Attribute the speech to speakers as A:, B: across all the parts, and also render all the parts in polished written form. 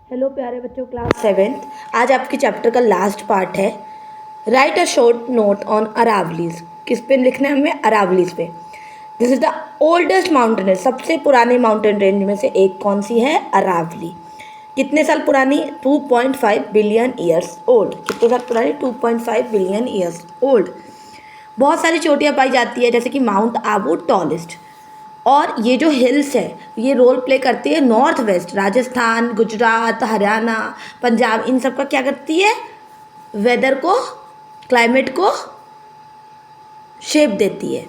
A: Hello प्यारे बच्चों, class 7th। आज आपके चैप्टर का लास्ट पार्ट है। Right a short note on Aravallis. किस पे लिखना है हमें? अरावलीज पे। This is the oldest mountain range. सबसे पुरानी माउंटेन रेंज में से एक कौन सी है? अरावली। कितने साल पुरानी? 2.5 बिलियन ईयर्स ओल्ड। कितने साल पुरानी? 2.5 बिलियन ईयर्स ओल्ड। बहुत सारी चोटियाँ पाई जाती है, जैसे कि माउंट आबू टॉलेस्ट। और ये जो हिल्स है ये रोल प्ले करती है नॉर्थ वेस्ट, राजस्थान, गुजरात, हरियाणा, पंजाब, इन सब का क्या करती है? वेदर को, क्लाइमेट को शेप देती है।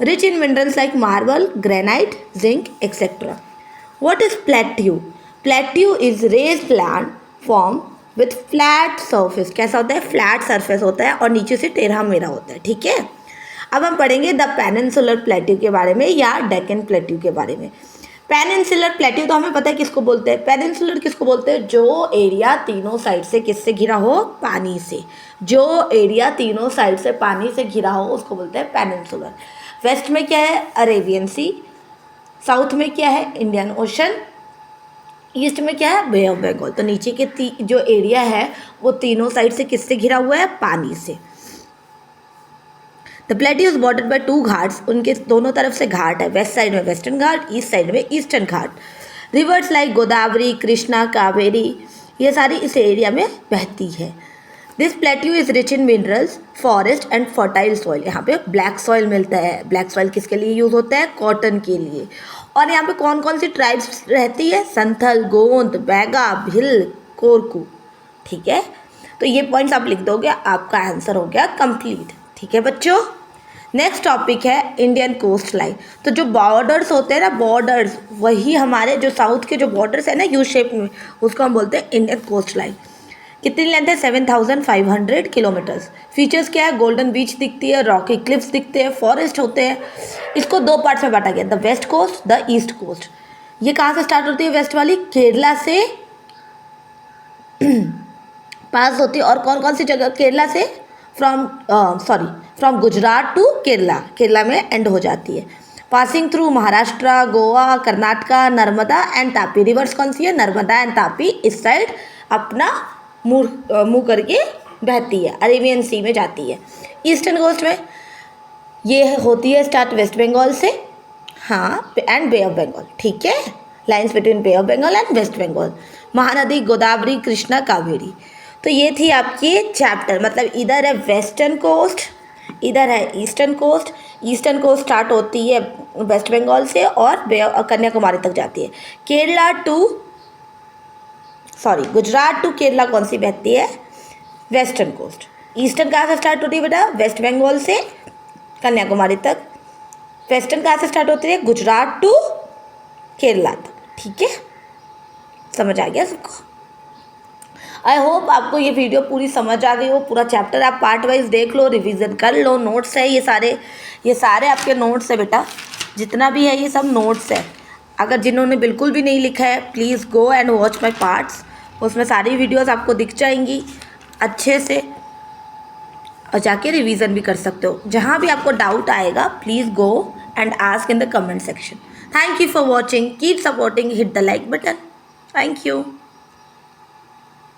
A: Rich in minerals like marble, granite, zinc etcetera. What is plateau? Plateau is raised land form with flat surface. कैसा होता है? फ्लैट सरफेस होता है और नीचे से टेढ़ा मेढ़ा होता है। ठीक है, अब हम पढ़ेंगे द पेनिनसुलर प्लेट्यू के बारे में या डेक्कन प्लेट्यू के बारे में। पेनिनसुलर प्लेट्यू तो हमें पता है किसको बोलते हैं। पेनिनसुलर किसको बोलते हैं? जो एरिया तीनों साइड से किससे घिरा हो? पानी से। जो एरिया तीनों साइड से पानी से घिरा हो उसको बोलते हैं पेनिनसुलर। वेस्ट में क्या है? अरेबियन सी। साउथ में क्या है? Indian ocean. ईस्ट में क्या है? बे ऑफ बंगाल। तो नीचे के जो एरिया है वो तीनों साइड से किससे घिरा हुआ है? पानी से। The plateau is bordered by 2 Ghats. उनके दोनों तरफ से घाट है। वेस्ट साइड में वेस्टर्न घाट, ईस्ट साइड में eastern Ghat. Rivers like Godavari, Krishna, Kaveri, ये सारी इस एरिया में बहती है। This plateau is rich in minerals, forest and fertile soil. यहाँ पे ब्लैक सॉइल मिलता है। ब्लैक सॉइल किसके लिए यूज होता है? कॉटन के लिए। और यहाँ पे कौन कौन सी ट्राइब्स रहती है? संथल, गोंद, बैगा, भिल, कोरकू। ठीक है, तो ये पॉइंट्स आप लिख दोगे, आपका आंसर हो गया कंप्लीट। ठीक है बच्चों, नेक्स्ट टॉपिक है इंडियन कोस्ट लाइन। तो जो बॉर्डर्स होते हैं ना, बॉर्डर्स, वही हमारे जो साउथ के जो बॉर्डर्स है ना यू शेप में, उसको हम बोलते हैं इंडियन कोस्ट लाइन। कितनी लेंथ है? 7500 किलोमीटर्स। फीचर्स क्या है? गोल्डन बीच दिखती है, रॉकी क्लिफ्स दिखते हैं, फॉरेस्ट होते हैं। इसको 2 पार्ट्स में बांटा गया, the west coast, the east coast. ये कहाँ से स्टार्ट होती है? वेस्ट वाली केरला से पास होती है। और कौन कौन सी जगह? केरला से फ्रॉम गुजरात टू केरला, केरला में एंड हो जाती है। Passing through Maharashtra, Goa, Karnataka, Narmada and Tapi. Reverse कौन सी है? नर्मदा एंड तापी इस साइड अपना मुँह करके बहती है, अरेबियन सी में जाती है। ईस्टर्न कोस्ट में ये होती है स्टार्ट वेस्ट बंगाल से, हाँ, एंड बे ऑफ बंगाल। ठीक है, lines between bay of Bengal and West Bengal. Mahanadi Godavari, Krishna, Kaveri. तो ये थी आपकी चैप्टर। मतलब इधर है वेस्टर्न कोस्ट, इधर है eastern coast. Eastern coast start होती है वेस्ट बंगाल से और कन्याकुमारी तक जाती है। गुजरात टू केरला कौन सी बहती है? Western coast. ईस्टर्न कहाँ से स्टार्ट होती है बेटा? वेस्ट बंगाल से कन्याकुमारी तक। वेस्टर्न कहाँ से स्टार्ट होती है? गुजरात टू केरला तक। ठीक है, समझ आ गया सबको? आई होप आपको ये वीडियो पूरी समझ आ गई हो। पूरा चैप्टर आप पार्ट वाइज देख लो, रिवीजन कर लो। नोट्स है ये सारे आपके नोट्स है बेटा। जितना भी है ये सब नोट्स है। अगर जिन्होंने बिल्कुल भी नहीं लिखा है, please go and watch my parts. उसमें सारी वीडियोस आपको दिख जाएंगी अच्छे से, और जाके रिवीजन भी कर सकते हो। जहाँ भी आपको डाउट आएगा, please go and ask in the comment section. Thank you for watching, keep supporting, hit the like button. Thank you.